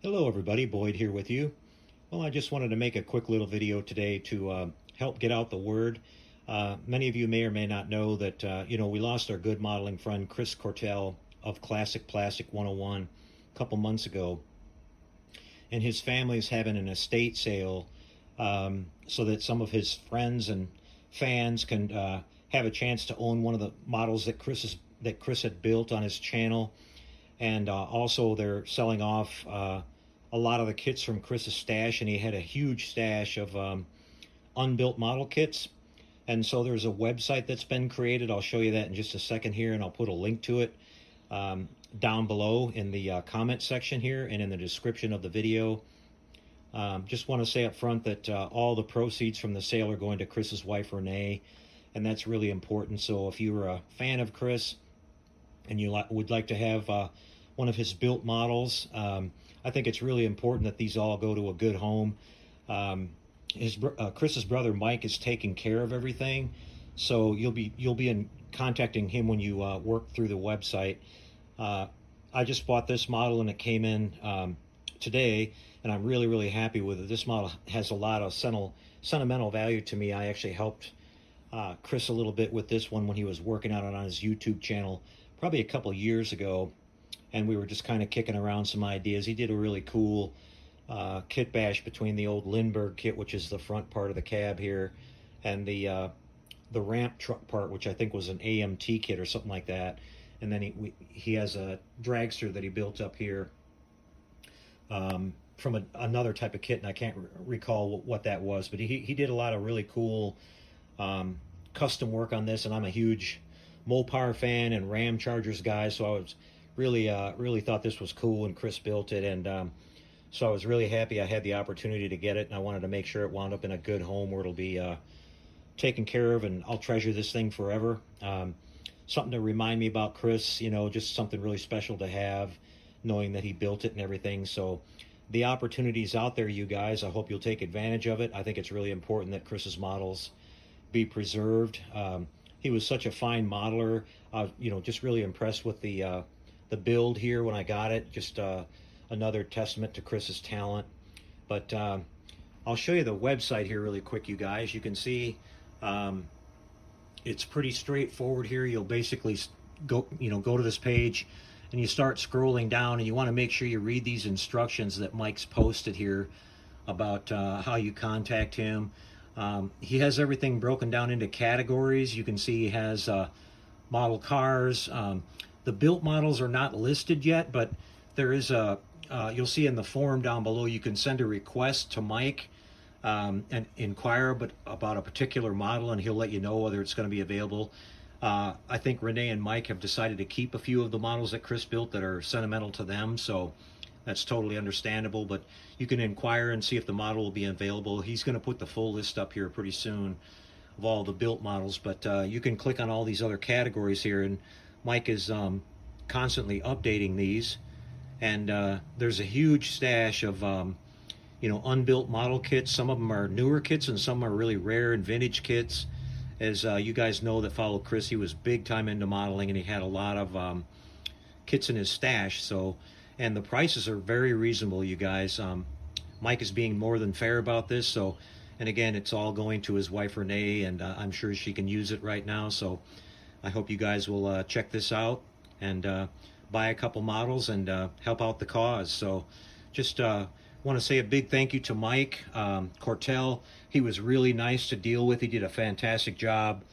Hello everybody, Boyd here with you. Well, I just wanted to make a quick little video today to help get out the word. Many of you may or may not know that, we lost our good modeling friend Chris Cortel of Classic Plastic 101 a couple months ago. And his family is having an estate sale so that some of his friends and fans can have a chance to own one of the models that Chris had built on his channel. And also they're selling off a lot of the kits from Chris's stash, and he had a huge stash of unbuilt model kits. And so there's a website that's been created. I'll show you that in just a second here, and I'll put a link to it down below in the comment section here and in the description of the video. Just want to say up front that all the proceeds from the sale are going to Chris's wife Renee, and that's really important. So if you're a fan of Chris and you would like to have one of his built models, I think it's really important that these all go to a good home. Chris's brother Mike is taking care of everything, so you'll be contacting him when you work through the website. I just bought this model and it came in today, and I'm really happy with it. This model has a lot of sentimental value to me. I actually helped Chris a little bit with this one when he was working on it on his YouTube channel probably a couple years ago, and we were just kind of kicking around some ideas. He did a really cool kit bash between the old Lindbergh kit, which is the front part of the cab here, and the ramp truck part, which I think was an AMT kit or something like that. And then he has a dragster that he built up here from another type of kit, and I can't recall what that was, but he did a lot of really cool custom work on this, and I'm a huge Mopar fan and Ram Chargers guy, so I was really thought this was cool, and Chris built it, and so I was really happy I had the opportunity to get it, and I wanted to make sure it wound up in a good home where it'll be taken care of, and I'll treasure this thing forever. Something to remind me about Chris, just something really special to have, knowing that he built it and everything. So the opportunity's out there, you guys. I hope you'll take advantage of it. I think it's really important that Chris's models be preserved. He was such a fine modeler. Just really impressed with the build here when I got it. Just another testament to Chris's talent. But I'll show you the website here really quick, you guys. You can see it's pretty straightforward here. You'll basically go to this page, and you start scrolling down, and you want to make sure you read these instructions that Mike's posted here about how you contact him. He has everything broken down into categories. You can see he has model cars. The built models are not listed yet, but there is you'll see in the form down below, you can send a request to Mike and inquire about a particular model, and he'll let you know whether it's going to be available. I think Renee and Mike have decided to keep a few of the models that Chris built that are sentimental to them, so that's totally understandable, but you can inquire and see if the model will be available. He's going to put the full list up here pretty soon of all the built models, but you can click on all these other categories here, and Mike is constantly updating these, and there's a huge stash of unbuilt model kits. Some of them are newer kits, and some are really rare and vintage kits. As you guys know that follow Chris, he was big time into modeling, and he had a lot of kits in his stash. And the prices are very reasonable, you guys. Mike is being more than fair about this. So, and again, it's all going to his wife Renee, and I'm sure she can use it right now. So I hope you guys will check this out and buy a couple models and help out the cause. So just want to say a big thank you to Mike Cortel. He was really nice to deal with. He did a fantastic job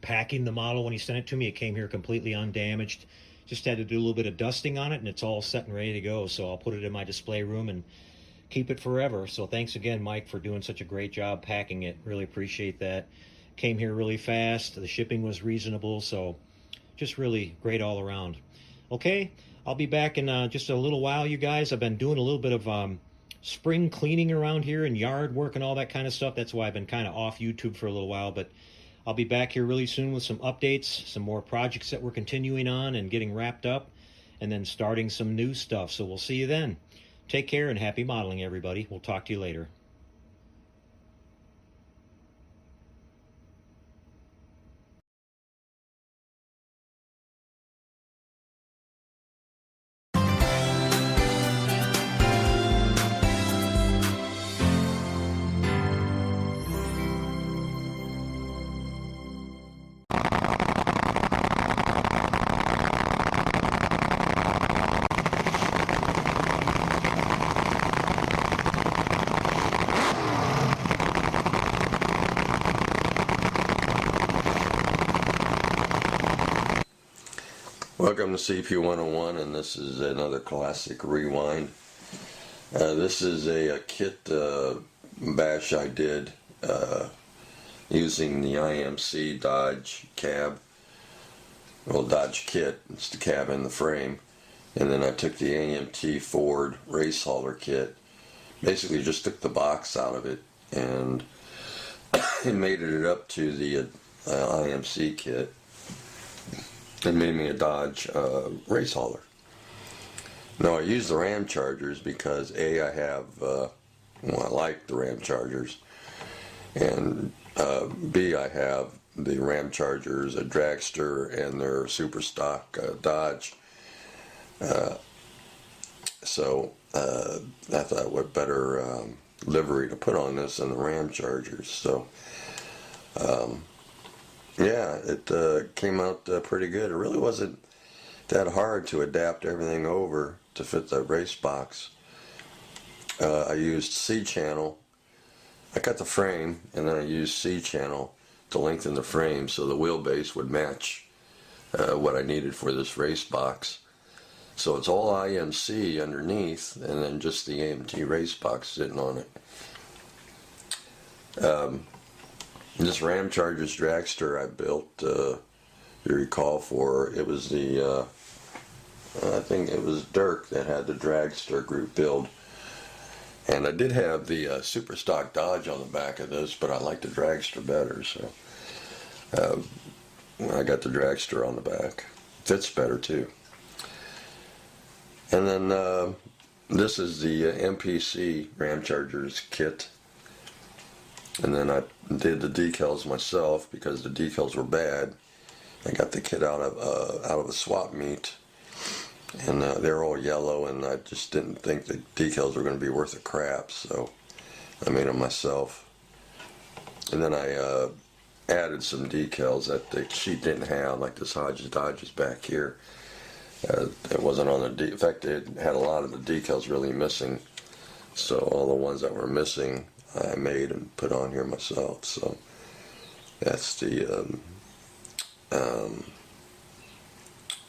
packing the model when he sent it to me. It came here completely undamaged. Just had to do a little bit of dusting on it, and it's all set and ready to go. So I'll put it in my display room and keep it forever. So thanks again, Mike, for doing such a great job packing it. Really appreciate that. Came here really fast. The shipping was reasonable. So just really great all around. Okay, I'll be back in just a little while, you guys. I've been doing a little bit of spring cleaning around here and yard work and all that kind of stuff. That's why I've been kind of off YouTube for a little while, but I'll be back here really soon with some updates, some more projects that we're continuing on and getting wrapped up, and then starting some new stuff. So we'll see you then. Take care and happy modeling, everybody. We'll talk to you later. Welcome to CP 101, and this is another classic rewind. This is a kit bash I did using the IMC Dodge cab. Well, Dodge kit, it's the cab and the frame. And then I took the AMT Ford race hauler kit, basically just took the box out of it and mated it up to the IMC kit. It made me a Dodge race hauler. Now I use the Ram Chargers because I like the Ram Chargers, and B, I have the Ram Chargers, a dragster, and their super stock Dodge. So I thought what better livery to put on this than the Ram Chargers. So yeah, it came out pretty good. It really wasn't that hard to adapt everything over to fit the race box. I used C-channel. I cut the frame and then I used C-channel to lengthen the frame so the wheelbase would match what I needed for this race box. So it's all IMC underneath and then just the AMT race box sitting on it. This Ram Chargers dragster I built, you recall, it was the, I think it was Dirk that had the dragster group build. And I did have the super stock Dodge on the back of this, but I liked the dragster better, so I got the dragster on the back. Fits better too. And then this is the MPC Ram Chargers kit. And then I did the decals myself because the decals were bad. I got the kit out of a swap meet, and they're all yellow, and I just didn't think the decals were going to be worth a crap, so I made them myself. And then I added some decals that the sheet didn't have, like this Hodges Dodges back here. It wasn't on the in fact, it had a lot of the decals really missing, so all the ones that were missing I made and put on here myself. So that's the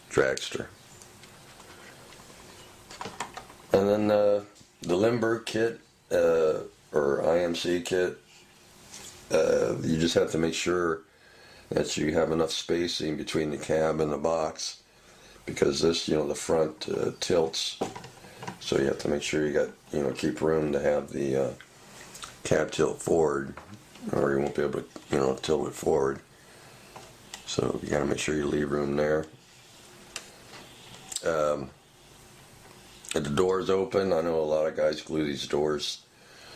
dragster. And then the Limburg kit or IMC kit, you just have to make sure that you have enough spacing between the cab and the box, because this, the front tilts, so you have to make sure you got, keep room to have the cab tilt forward, or you won't be able to, tilt it forward. So you got to make sure you leave room there. The doors open. I know a lot of guys glue these doors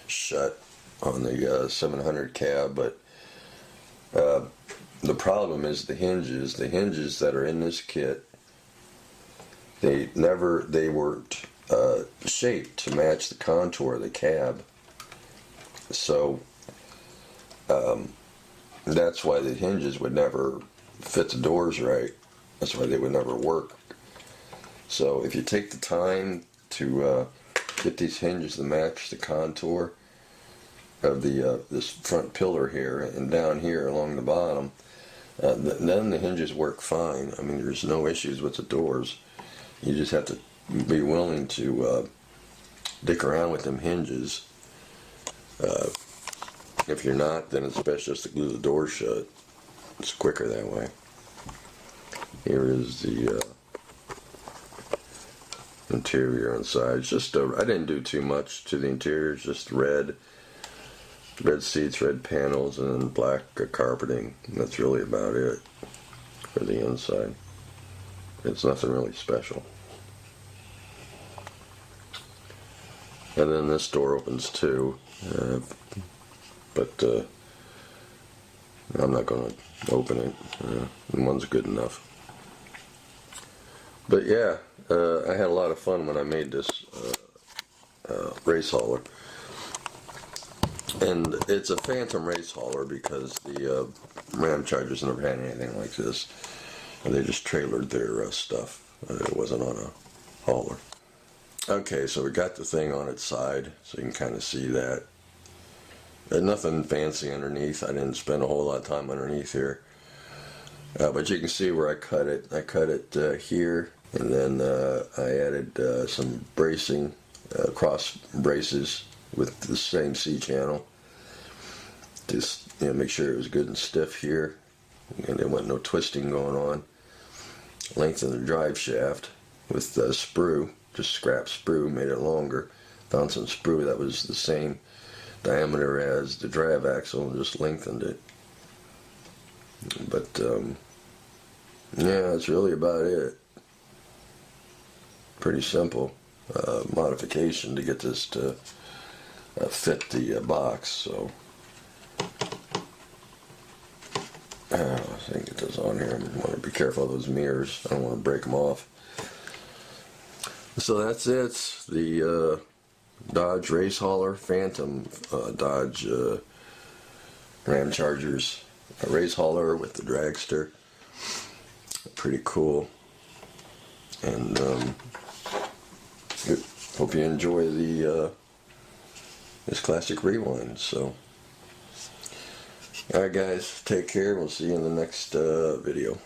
shut on the 700 cab, but the problem is the hinges. The hinges that are in this kit, they weren't shaped to match the contour of the cab. So that's why the hinges would never fit the doors right. That's why they would never work. So if you take the time to get these hinges to match the contour of the this front pillar here and down here along the bottom, then the hinges work fine. I mean, there's no issues with the doors. You just have to be willing to dick around with them hinges. If you're not, then it's best just to glue the door shut. It's quicker that way. Here is the interior inside. It's just I didn't do too much to the interior. It's just red seats, red panels, and then black carpeting. And that's really about it for the inside. It's nothing really special. And then this door opens too, but I'm not going to open it. One's good enough. But yeah, I had a lot of fun when I made this race hauler. And it's a phantom race hauler because the Ram Chargers never had anything like this. And they just trailered their stuff. It wasn't on a hauler. Okay, so we got the thing on its side, so you can kind of see that. There's nothing fancy underneath. I didn't spend a whole lot of time underneath here. But you can see where I cut it. I cut it here, and then I added some bracing, cross braces with the same C-channel. Just make sure it was good and stiff here, and there wasn't no twisting going on. Lengthened the drive shaft with sprue, just scrap sprue, made it longer. Found some sprue that was the same diameter as the drive axle and just lengthened it. But yeah, that's really about it. Pretty simple modification to get this to fit the box. So I think it does on here. I want to be careful of those mirrors. I don't want to break them off. So that's it. The Dodge Race Hauler Phantom Dodge Ram Chargers Race Hauler with the dragster. Pretty cool. And hope you enjoy the this classic rewind. So, all right, guys, take care. We'll see you in the next video.